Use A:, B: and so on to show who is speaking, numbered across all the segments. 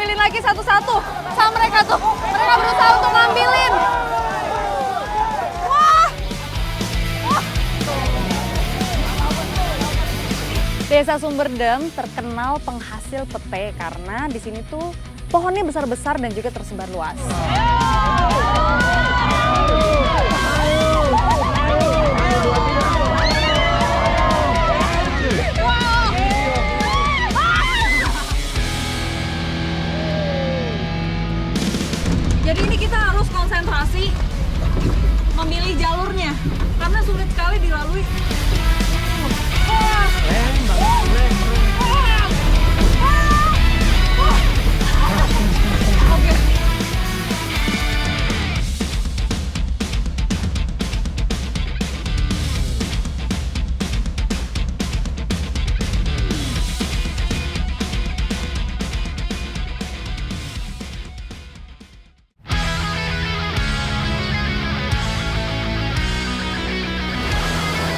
A: diambilin lagi satu-satu sama mereka tuh. Mereka berusaha untuk ngambilin. Wah. Wah. Desa Sumberdem terkenal penghasil pete karena di sini tuh pohonnya besar-besar dan juga tersebar luas. Jadi ini kita harus konsentrasi memilih jalurnya karena sulit sekali dilalui.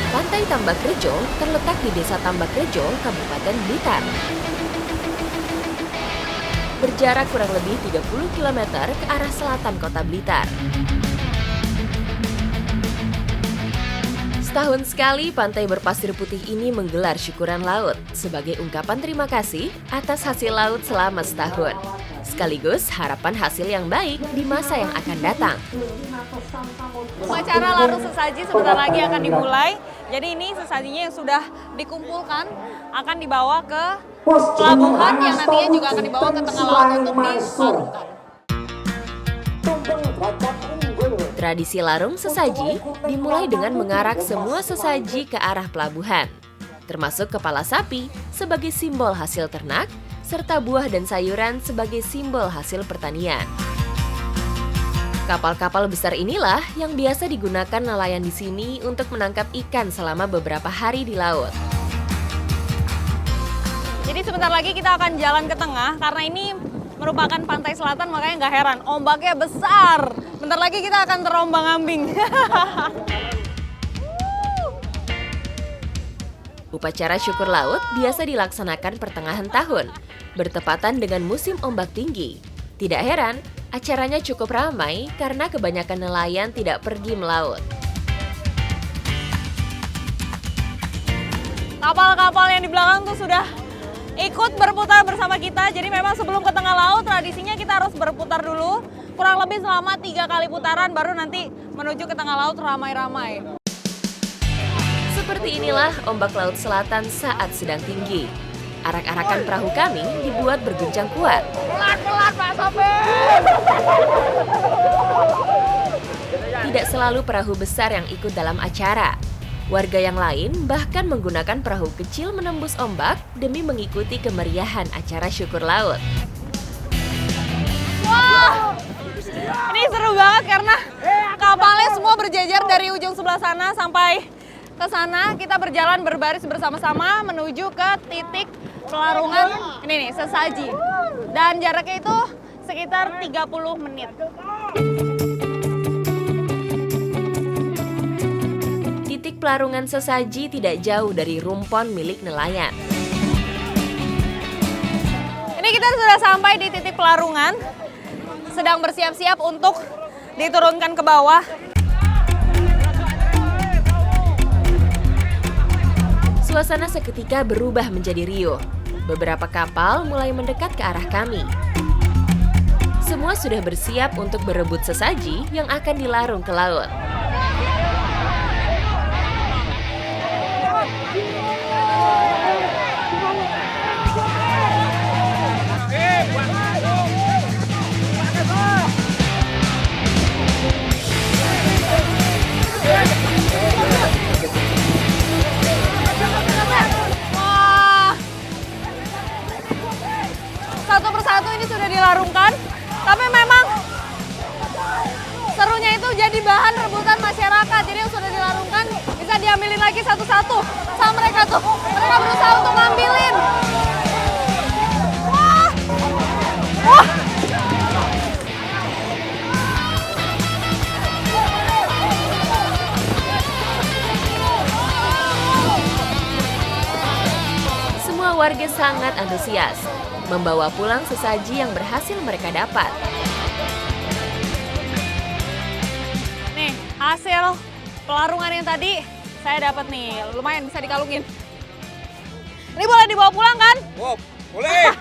B: Pantai Tambakrejo terletak di Desa Tambakrejo, Kabupaten Blitar. Berjarak kurang lebih 30 km ke arah selatan kota Blitar. Setahun sekali pantai berpasir putih ini menggelar syukuran laut sebagai ungkapan terima kasih atas hasil laut selama setahun. Sekaligus harapan hasil yang baik di masa yang akan datang.
A: Upacara larung sesaji sebentar lagi akan dimulai. Jadi ini sesajinya yang sudah dikumpulkan akan dibawa ke pelabuhan yang nantinya juga akan dibawa ke tengah laut untuk dilarungkan.
B: Tradisi larung sesaji dimulai dengan mengarak semua sesaji ke arah pelabuhan, termasuk kepala sapi sebagai simbol hasil ternak, serta buah dan sayuran sebagai simbol hasil pertanian. Kapal-kapal besar inilah yang biasa digunakan nelayan di sini untuk menangkap ikan selama beberapa hari di laut.
A: Jadi sebentar lagi kita akan jalan ke tengah karena ini merupakan pantai selatan, makanya nggak heran ombaknya besar. Bentar lagi kita akan terombang-ambing.
B: Upacara syukur laut biasa dilaksanakan pertengahan tahun, bertepatan dengan musim ombak tinggi. Tidak heran, acaranya cukup ramai karena kebanyakan nelayan tidak pergi melaut.
A: Kapal-kapal yang di belakang tuh sudah ikut berputar bersama kita. Jadi memang sebelum ke tengah laut tradisinya kita harus berputar dulu. Kurang lebih selama 3 kali putaran baru nanti menuju ke tengah laut ramai-ramai.
B: Seperti inilah ombak laut selatan saat sedang tinggi. Arak-arakan perahu kami dibuat berguncang kuat.
A: Pelan-pelan Pak Sopir!
B: Tidak selalu perahu besar yang ikut dalam acara. Warga yang lain bahkan menggunakan perahu kecil menembus ombak demi mengikuti kemeriahan acara syukur laut.
A: Wah! Ini seru banget karena kapalnya semua berjejer dari ujung sebelah sana sampai ke sana. Kita berjalan berbaris bersama-sama menuju ke titik pelarungan ini nih, sesaji. Dan jaraknya itu sekitar 30 menit.
B: Titik pelarungan sesaji tidak jauh dari rumpon milik nelayan.
A: Ini kita sudah sampai di titik pelarungan, sedang bersiap-siap untuk diturunkan ke bawah.
B: Suasana seketika berubah menjadi riuh. Beberapa kapal mulai mendekat ke arah kami. Semua sudah bersiap untuk berebut sesaji yang akan dilarung ke laut.
A: Satu persatu ini sudah dilarungkan, tapi memang serunya itu jadi bahan rebutan masyarakat. Jadi yang sudah dilarungkan bisa diambilin lagi satu-satu sama mereka tuh. Mereka berusaha untuk ngambilin. Wah! Wah!
B: Semua warga sangat antusias. membawa pulang sesaji yang berhasil mereka dapat.
A: Nih, hasil pelarungan yang tadi saya dapat nih, lumayan bisa dikalungin. Ini boleh dibawa pulang kan?
C: Wow, boleh.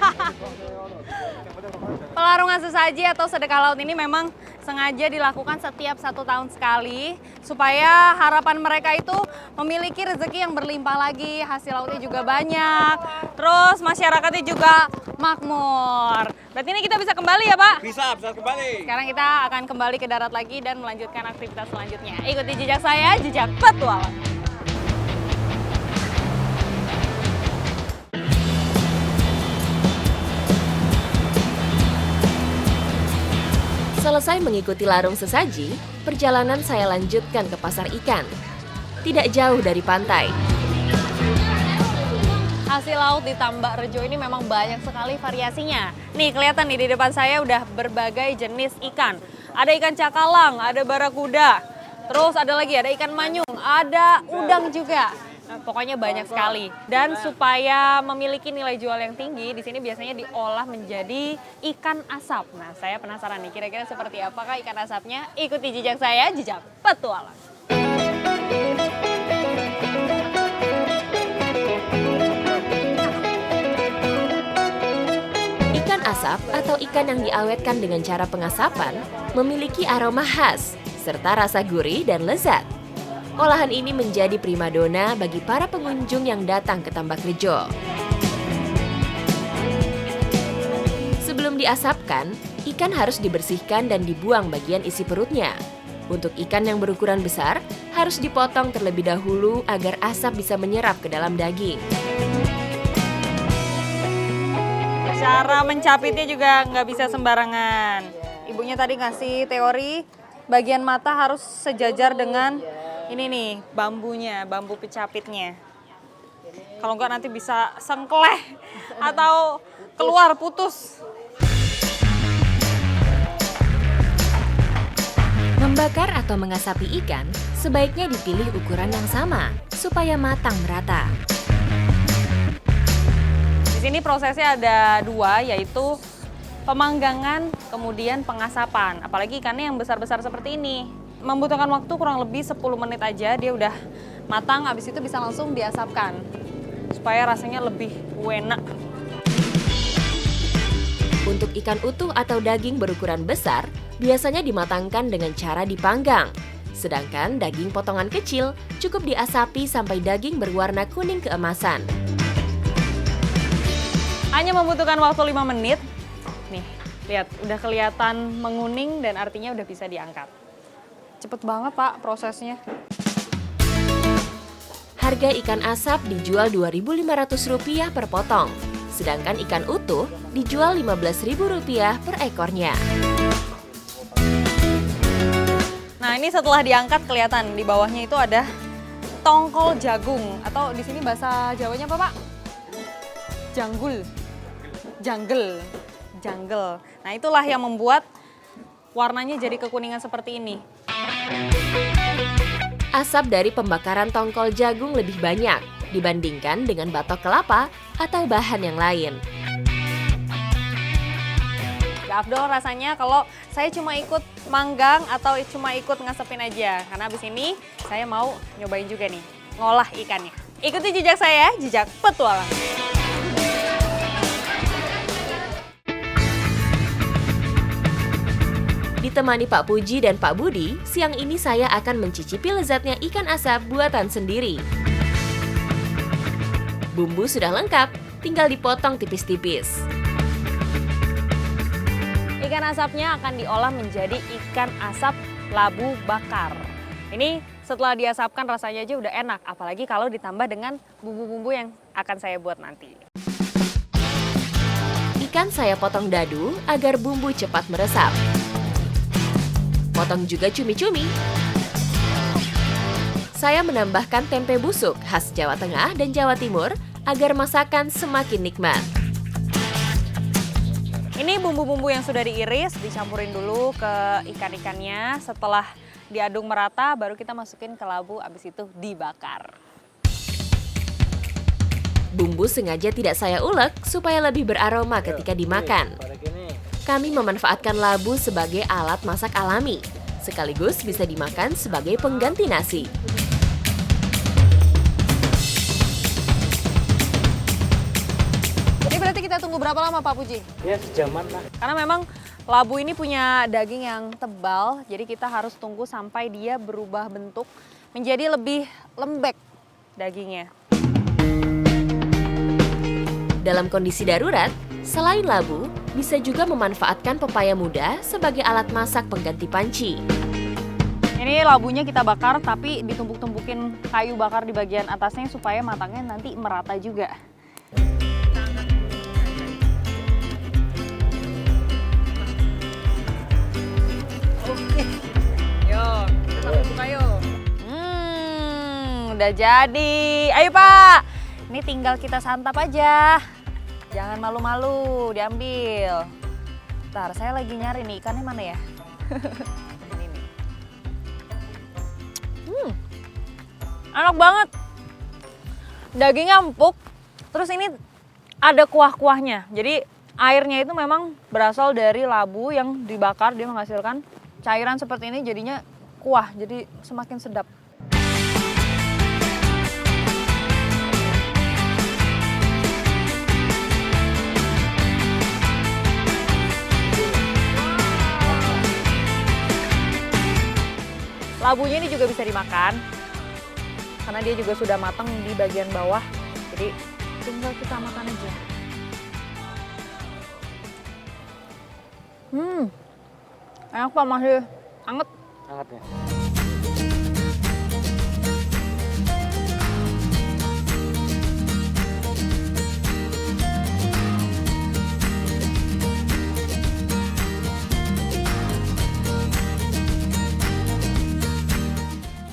A: Pelarungan sesaji atau sedekah laut ini memang sengaja dilakukan setiap 1 tahun sekali supaya harapan mereka itu memiliki rezeki yang berlimpah lagi, hasil lautnya juga banyak, terus masyarakatnya juga makmur. Berarti ini kita bisa kembali ya Pak?
C: Bisa kembali.
A: Sekarang kita akan kembali ke darat lagi dan melanjutkan aktivitas selanjutnya. Ikuti jejak saya, jejak petualang.
B: Selesai mengikuti larung sesaji, perjalanan saya lanjutkan ke pasar ikan. Tidak jauh dari pantai.
A: Hasil laut di Tambak Rejo ini memang banyak sekali variasinya. Nih kelihatan nih di depan saya udah berbagai jenis ikan. Ada ikan cakalang, ada barakuda, terus ada lagi ada ikan manyung, ada udang juga. Nah, pokoknya banyak sekali. Dan supaya memiliki nilai jual yang tinggi, di sini biasanya diolah menjadi ikan asap. Nah, saya penasaran nih kira-kira seperti apakah ikan asapnya? Ikuti jejak saya, jejak petualang.
B: Ikan asap atau ikan yang diawetkan dengan cara pengasapan memiliki aroma khas serta rasa gurih dan lezat. Olahan ini menjadi primadona bagi para pengunjung yang datang ke Tambak Rejo. Sebelum diasapkan, ikan harus dibersihkan dan dibuang bagian isi perutnya. Untuk ikan yang berukuran besar, harus dipotong terlebih dahulu agar asap bisa menyerap ke dalam daging.
A: Cara mencapitnya juga nggak bisa sembarangan. Ibunya tadi ngasih teori, bagian mata harus sejajar dengan ini nih, bambunya, bambu pecapitnya. Kalau enggak nanti bisa sengkleh atau keluar putus.
B: Membakar atau mengasapi ikan sebaiknya dipilih ukuran yang sama supaya matang merata.
A: Di sini prosesnya ada 2, yaitu pemanggangan kemudian pengasapan. Apalagi ikannya yang besar-besar seperti ini. Membutuhkan waktu kurang lebih 10 menit aja, dia udah matang, habis itu bisa langsung diasapkan. Supaya rasanya lebih enak.
B: Untuk ikan utuh atau daging berukuran besar, biasanya dimatangkan dengan cara dipanggang. Sedangkan daging potongan kecil cukup diasapi sampai daging berwarna kuning keemasan.
A: Hanya membutuhkan waktu 5 menit. Nih, lihat udah kelihatan menguning dan artinya udah bisa diangkat. Cepet banget Pak prosesnya.
B: Harga ikan asap dijual Rp2.500 per potong, sedangkan ikan utuh dijual Rp15.000 per ekornya.
A: Nah ini setelah diangkat kelihatan di bawahnya itu ada tongkol jagung atau di sini bahasa Jawanya apa Pak? Janggul, janggel. Nah itulah yang membuat warnanya jadi kekuningan seperti ini.
B: Asap dari pembakaran tongkol jagung lebih banyak dibandingkan dengan batok kelapa atau bahan yang lain.
A: Gak afdol rasanya kalau saya cuma ikut manggang atau cuma ikut ngasepin aja. Karena abis ini saya mau nyobain juga nih, ngolah ikannya. Ikuti jejak saya, jejak petualang.
B: Ditemani Pak Puji dan Pak Budi, siang ini saya akan mencicipi lezatnya ikan asap buatan sendiri. Bumbu sudah lengkap, tinggal dipotong tipis-tipis.
A: Ikan asapnya akan diolah menjadi ikan asap labu bakar. Ini setelah diasapkan rasanya aja udah enak, apalagi kalau ditambah dengan bumbu-bumbu yang akan saya buat nanti.
B: Ikan saya potong dadu agar bumbu cepat meresap. Potong juga cumi-cumi. Saya menambahkan tempe busuk khas Jawa Tengah dan Jawa Timur agar masakan semakin nikmat.
A: Ini bumbu-bumbu yang sudah diiris, dicampurin dulu ke ikan-ikannya. Setelah diaduk merata, baru kita masukin ke labu, abis itu dibakar.
B: Bumbu sengaja tidak saya ulek supaya lebih beraroma ketika dimakan. Kami memanfaatkan labu sebagai alat masak alami, sekaligus bisa dimakan sebagai pengganti nasi.
A: Ini berarti kita tunggu berapa lama Pak Puji?
D: Ya sejaman lah.
A: Karena memang labu ini punya daging yang tebal, jadi kita harus tunggu sampai dia berubah bentuk menjadi lebih lembek dagingnya.
B: Dalam kondisi darurat, selain labu, bisa juga memanfaatkan pepaya muda sebagai alat masak pengganti panci.
A: Ini labunya kita bakar tapi ditumpuk-tumpukin kayu bakar di bagian atasnya supaya matangnya nanti merata juga. Yuk, kita sambil buka yuk. Udah jadi. Ayo Pak, ini tinggal kita santap aja. Jangan malu-malu, diambil. Bentar, saya lagi nyari nih, ikannya mana ya? Ini nih. Enak banget. Dagingnya empuk, terus ini ada kuah-kuahnya. Jadi airnya itu memang berasal dari labu yang dibakar, dia menghasilkan cairan seperti ini jadinya kuah, jadi semakin sedap. Labunya ini juga bisa dimakan, karena dia juga sudah matang di bagian bawah, jadi tinggal kita makan aja. Enak Pak, masih anget.
D: Hangat ya.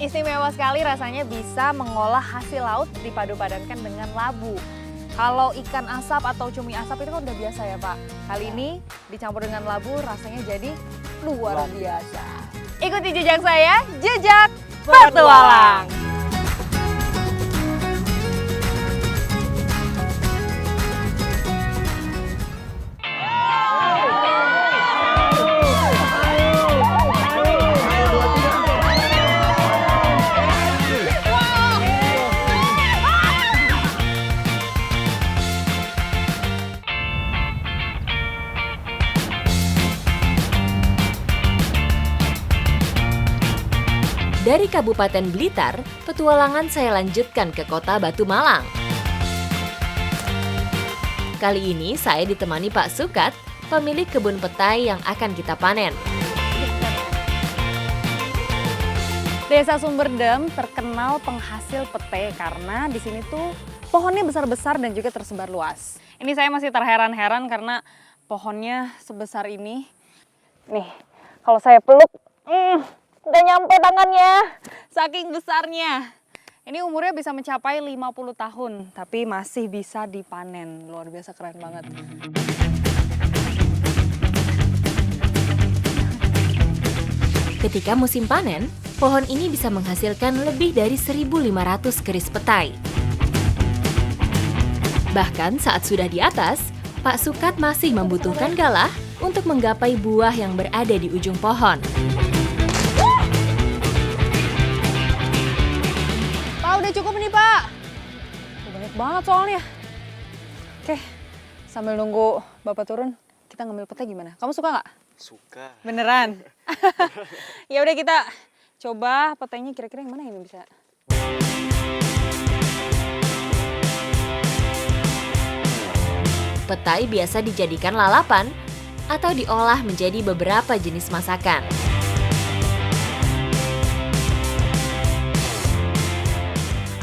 A: Istimewa sekali rasanya bisa mengolah hasil laut dipadu-padankan dengan labu. Kalau ikan asap atau cumi asap itu kan udah biasa ya Pak. Kali ini dicampur dengan labu rasanya jadi luar biasa. Ikuti jejak saya, Jejak Petualang.
B: Dari Kabupaten Blitar, petualangan saya lanjutkan ke kota Batu Malang. Kali ini saya ditemani Pak Sukat, pemilik kebun petai yang akan kita panen.
A: Desa Sumberdem terkenal penghasil petai karena di sini tuh pohonnya besar-besar dan juga tersebar luas. Ini saya masih terheran-heran karena pohonnya sebesar ini. Nih, kalau saya peluk, udah nyampe tangannya, saking besarnya. Ini umurnya bisa mencapai 50 tahun, tapi masih bisa dipanen. Luar biasa keren banget.
B: Ketika musim panen, pohon ini bisa menghasilkan lebih dari 1.500 keris petai. Bahkan saat sudah di atas, Pak Sukat masih membutuhkan galah untuk menggapai buah yang berada di ujung pohon.
A: Udah cukup nih Pak. Banyak banget soalnya. Oke, sambil nunggu Bapak turun, kita ngambil petai gimana? Kamu suka nggak?
D: Suka.
A: Beneran? Ya udah kita coba petainya kira-kira yang mana yang bisa.
B: Petai biasa dijadikan lalapan atau diolah menjadi beberapa jenis masakan.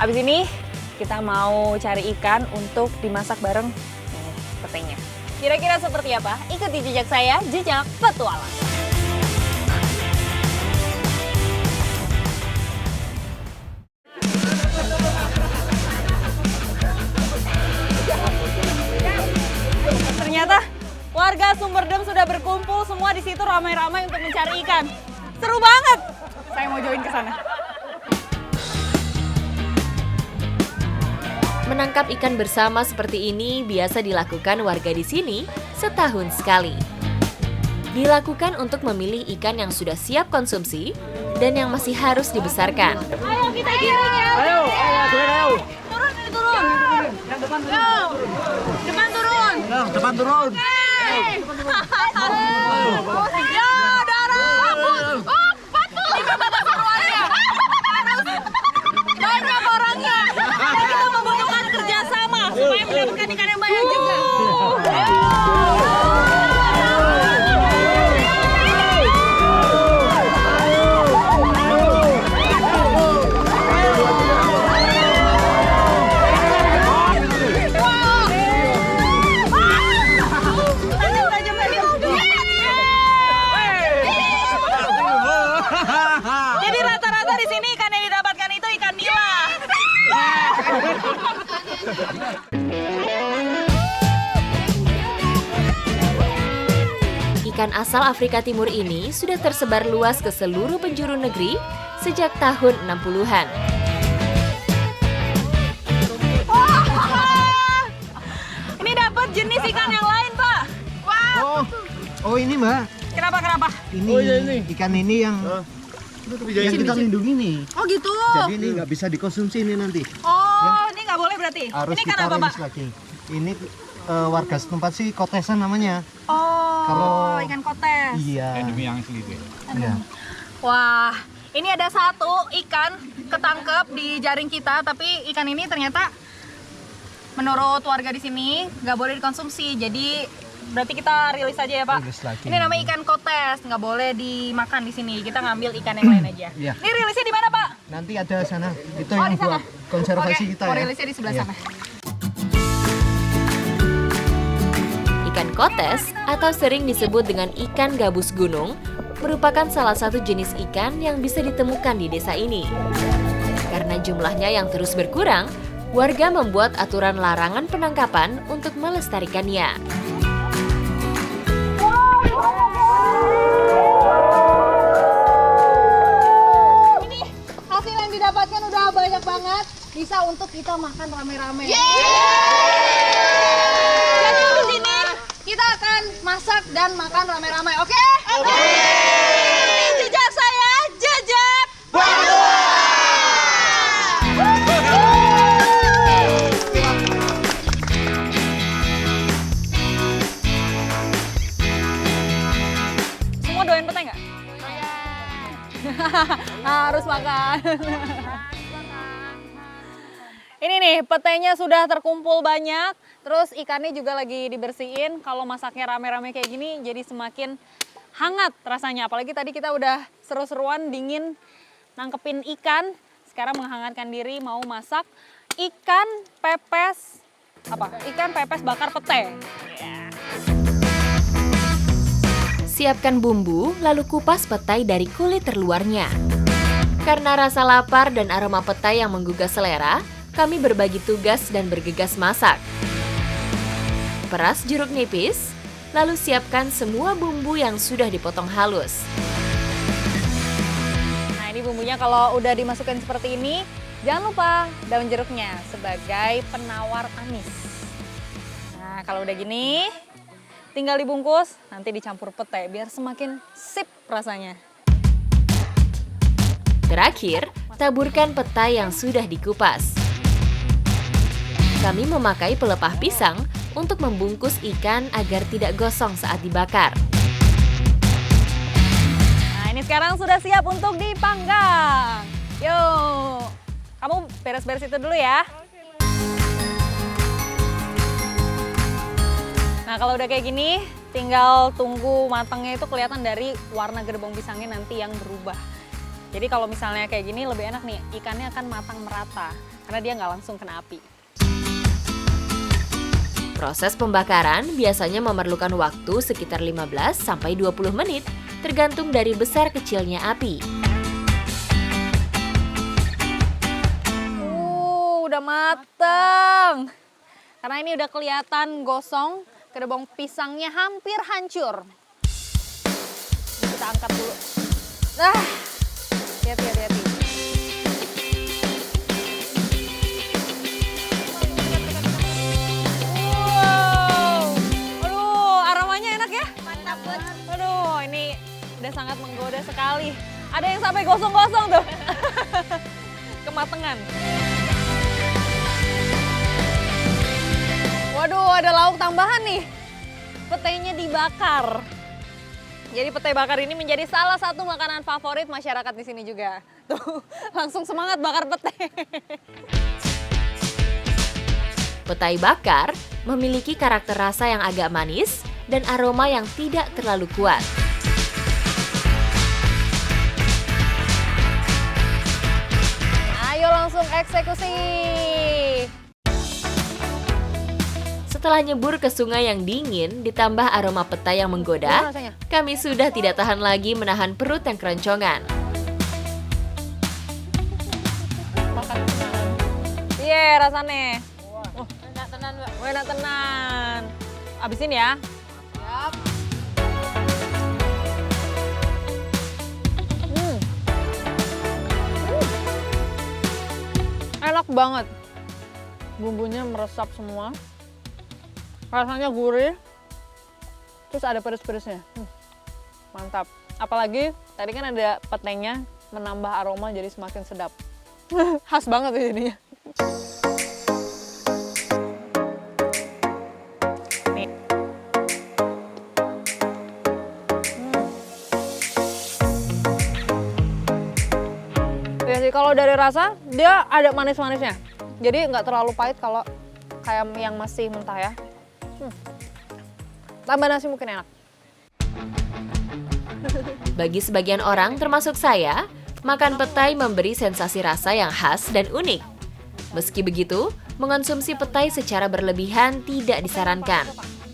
A: Abis ini kita mau cari ikan untuk dimasak bareng petainya. Kira-kira seperti apa? Ikuti jejak saya, Jejak Petualang. Ternyata warga Sumberdem sudah berkumpul semua di situ ramai-ramai untuk mencari ikan. Seru banget. Saya mau join ke sana.
B: Menangkap ikan bersama seperti ini biasa dilakukan warga di sini setahun sekali. Dilakukan untuk memilih ikan yang sudah siap konsumsi dan yang masih harus dibesarkan.
A: Ayo kita giring ya.
C: Ayo.
A: Turun.
C: Yang depan turun.
A: Yo. Depan turun.
C: Depan turun.
A: Hey. Ya, darah. Oh, patuh. Gimana seruannya? Harus banyak orangnya. Dan kita membutuhkan kerjasama supaya mendapatkan ikan yang banyak juga. Jadi rata-rata di sini ikan yang didapatkan itu ikan nila.
B: Ikan asal Afrika Timur ini sudah tersebar luas ke seluruh penjuru negeri sejak tahun 60-an.
A: Ini dapat jenis ikan yang lain, Pak. Wow.
D: Oh ini Mbak,
A: Kenapa?
D: ini ikan ini yang kita lindungi nih.
A: Oh gitu.
D: Jadi ini nggak bisa dikonsumsi ini nanti.
A: Oh, ini nggak boleh berarti.
D: Harus
A: Ini
D: kita
A: kan apa, Pak?
D: rilis lagi. Ini warga setempat sih kotesan namanya.
A: Oh,
D: Kalau-
A: ikan kotes.
D: Iya.
C: Endemi yang asli itu.
D: Iya.
A: Wah, ini ada satu ikan ketangkep di jaring kita, tapi ikan ini ternyata menurut warga di sini nggak boleh dikonsumsi. Jadi berarti kita rilis aja ya, Pak.
D: Rilis lagi.
A: Ini namanya ikan kotes, nggak boleh dimakan di sini. Kita ngambil ikan yang lain aja.
D: Iya.
A: Ini rilisnya di mana, Pak?
D: Nanti ada sana. Itu
A: Oh,
D: yang
A: di sana.
D: buat konservasi
A: Oke,
D: kita
A: mau
D: ya.
A: rilisnya di sebelah
D: Iya.
A: sana.
B: Ikan kotes atau sering disebut dengan ikan gabus gunung merupakan salah satu jenis ikan yang bisa ditemukan di desa ini. Karena jumlahnya yang terus berkurang, warga membuat aturan larangan penangkapan untuk melestarikannya.
A: Ini hasil yang didapatkan udah banyak banget, bisa untuk kita makan rame-rame. Jadi di sini kita akan masak dan makan rame-rame, oke? Oke. Ini jejak saya, jejak. Semua doyan pete nggak? Harus makan. Ini nih, petenya sudah terkumpul banyak, terus ikannya juga lagi dibersihin. Kalau masaknya rame-rame kayak gini, jadi semakin hangat rasanya. Apalagi tadi kita udah seru-seruan, dingin, nangkepin ikan. Sekarang menghangatkan diri, mau masak ikan pepes, Ikan pepes bakar pete.
B: Siapkan bumbu, lalu kupas petai dari kulit terluarnya. Karena rasa lapar dan aroma petai yang menggugah selera, kami berbagi tugas dan bergegas masak. Peras jeruk nipis, lalu siapkan semua bumbu yang sudah dipotong halus.
A: Nah, ini bumbunya kalau udah dimasukkan seperti ini, jangan lupa daun jeruknya sebagai penawar amis. Nah, kalau udah gini, tinggal dibungkus, nanti dicampur pete biar semakin sip rasanya.
B: Terakhir, taburkan petai yang sudah dikupas. Kami memakai pelepah pisang untuk membungkus ikan agar tidak gosong saat dibakar.
A: Nah, ini sekarang sudah siap untuk dipanggang. Yuk, kamu beres-beres itu dulu ya. Nah, kalau udah kayak gini, tinggal tunggu matangnya itu kelihatan dari warna gerbong pisangnya nanti yang berubah. Jadi kalau misalnya kayak gini lebih enak nih, ikannya akan matang merata karena dia nggak langsung kena api.
B: Proses pembakaran biasanya memerlukan waktu sekitar 15-20 menit, tergantung dari besar kecilnya api.
A: Udah mateng. Karena ini udah kelihatan gosong, gerbong pisangnya hampir hancur. Kita angkat dulu. Nah, hati-hati. sekali. Ada yang sampai gosong-gosong tuh. Kematangan. Waduh, ada lauk tambahan nih. Petainya dibakar. Jadi petai bakar ini menjadi salah satu makanan favorit masyarakat di sini juga. Tuh, langsung semangat bakar petai.
B: Petai bakar memiliki karakter rasa yang agak manis dan aroma yang tidak terlalu kuat.
A: Ayo langsung eksekusi.
B: Setelah nyebur ke sungai yang dingin, ditambah aroma petai yang menggoda,
A: Gimana rasanya?
B: kami sudah tidak tahan lagi menahan perut yang keroncongan.
A: Makan tenan. Iya rasanya. Enak tenan, Mbak. Enak tenan. Abisin ya. Siap. Enak banget. Bumbunya meresap semua. Rasanya gurih. Terus ada pedes-pedesnya. Mantap. Apalagi tadi kan ada petainya menambah aroma jadi semakin sedap. Khas banget ya jadinya. Nih. Ya sih, kalau dari rasa dia ada manis-manisnya. Jadi nggak terlalu pahit kalau kayak yang masih mentah ya. Tambah nasi mungkin enak.
B: Bagi sebagian orang, termasuk saya, makan petai memberi sensasi rasa yang khas dan unik. Meski begitu, mengonsumsi petai secara berlebihan tidak disarankan.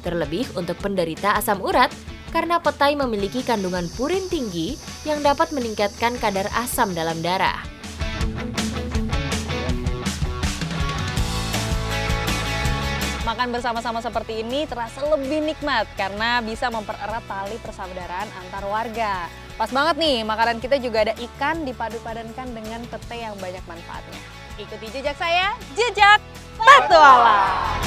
B: Terlebih untuk penderita asam urat, karena petai memiliki kandungan purin tinggi yang dapat meningkatkan kadar asam dalam darah.
A: Makan bersama-sama seperti ini terasa lebih nikmat karena bisa mempererat tali persaudaraan antar warga. Pas banget nih, makanan kita juga ada ikan dipadu-padankan dengan petai yang banyak manfaatnya. Ikuti jejak saya, jejak petualang.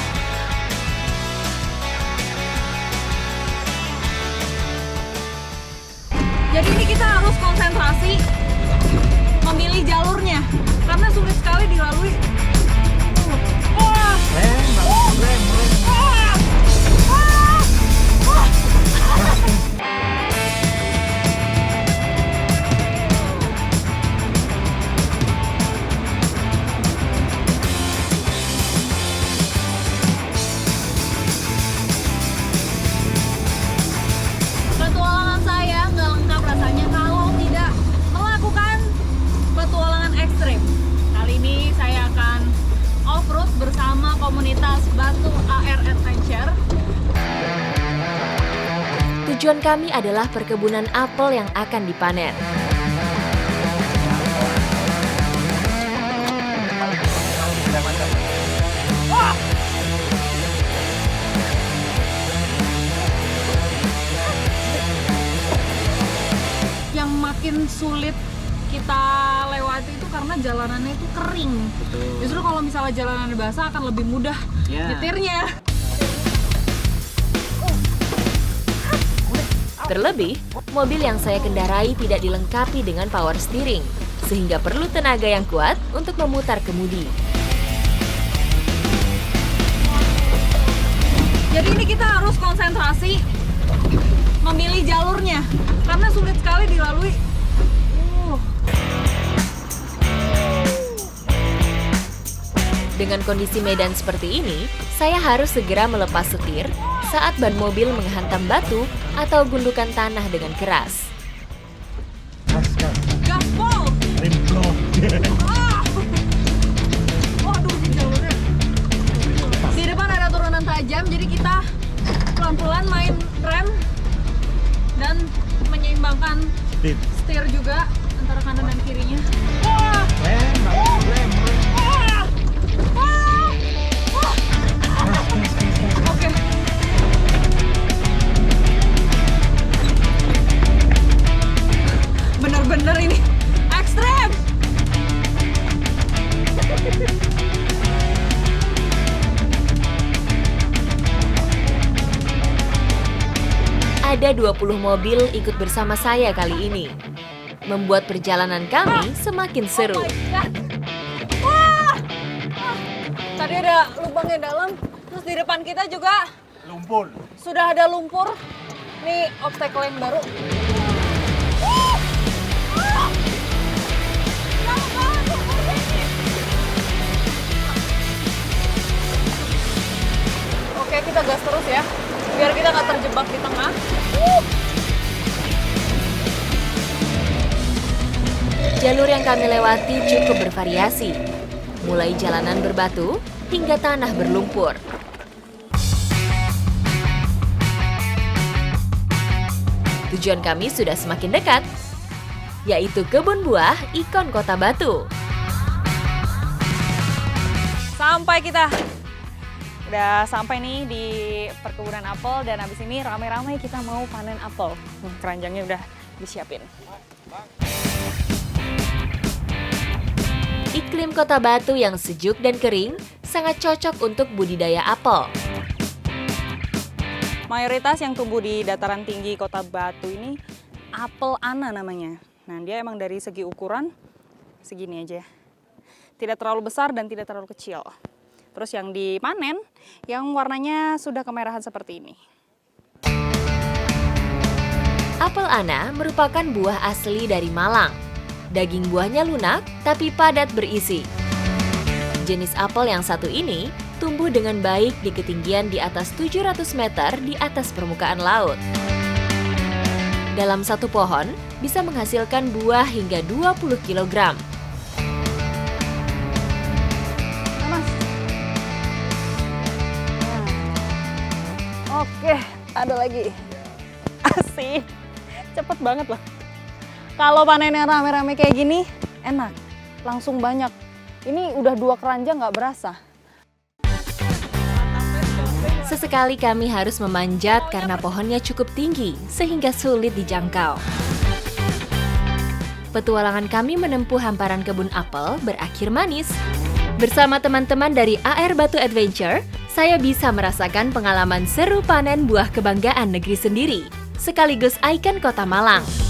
A: Jadi ini kita harus konsentrasi memilih jalurnya karena sulit sekali dilalui. Petualangan saya nggak lengkap rasanya kalau tidak melakukan petualangan ekstrim. Kali ini saya akan off-road bersama komunitas Batu AR Adventure.
B: Tujuan kami adalah perkebunan apel yang akan dipanen.
A: Yang makin sulit kita lewati itu karena jalanannya itu kering.
C: Betul.
A: Justru kalau misalnya jalanannya basah akan lebih mudah nyetirnya.
B: Terlebih, mobil yang saya kendarai tidak dilengkapi dengan power steering, sehingga perlu tenaga yang kuat untuk memutar kemudi.
A: Jadi ini kita harus konsentrasi memilih jalurnya karena sulit sekali dilalui.
B: Dengan kondisi medan seperti ini, saya harus segera melepas setir saat ban mobil menghantam batu atau gundukan tanah dengan keras.
A: Gaspol! Waduh, di jalurnya. Di depan ada turunan tajam, jadi kita pelan-pelan main rem dan menyeimbangkan setir juga antara kanan dan kirinya. Wah! Oke. Bener-bener ini ekstrem.
B: Ada 20 mobil ikut bersama saya kali ini. membuat perjalanan kami semakin seru.
A: Oh my God. Wah! Tadi ada lubangnya dalam, terus di depan kita juga
C: Lumpur.
A: sudah ada lumpur. Ini obstacle yang baru. Oke, kita gas terus ya, biar kita nggak terjebak di tengah.
B: Jalur yang kami lewati cukup bervariasi, mulai jalanan berbatu hingga tanah berlumpur. Tujuan kami sudah semakin dekat, yaitu kebun buah ikon Kota Batu.
A: Sampai kita. Udah sampai nih di perkebunan apel dan habis ini rame-rame kita mau panen apel. Keranjangnya udah disiapin.
B: Iklim Kota Batu yang sejuk dan kering sangat cocok untuk budidaya apel.
A: Mayoritas yang tumbuh di dataran tinggi Kota Batu ini apel ana namanya. Nah, dia emang dari segi ukuran segini aja. Tidak terlalu besar dan tidak terlalu kecil. Terus yang dipanen yang warnanya sudah kemerahan seperti ini.
B: Apel ana merupakan buah asli dari Malang. Daging buahnya lunak tapi padat berisi. Jenis apel yang satu ini tumbuh dengan baik di ketinggian di atas 700 meter di atas permukaan laut. Dalam satu pohon bisa menghasilkan buah hingga 20 kg.
A: Mas. Nah. Oke, ada lagi. Asik. Cepet banget loh. Kalau panennya rame-rame kayak gini, enak. Langsung banyak. Ini udah 2 keranjang nggak berasa.
B: Sesekali kami harus memanjat karena pohonnya cukup tinggi sehingga sulit dijangkau. Petualangan kami menempuh hamparan kebun apel berakhir manis. Bersama teman-teman dari AR Batu Adventure, saya bisa merasakan pengalaman seru panen buah kebanggaan negeri sendiri, sekaligus ikon Kota Malang.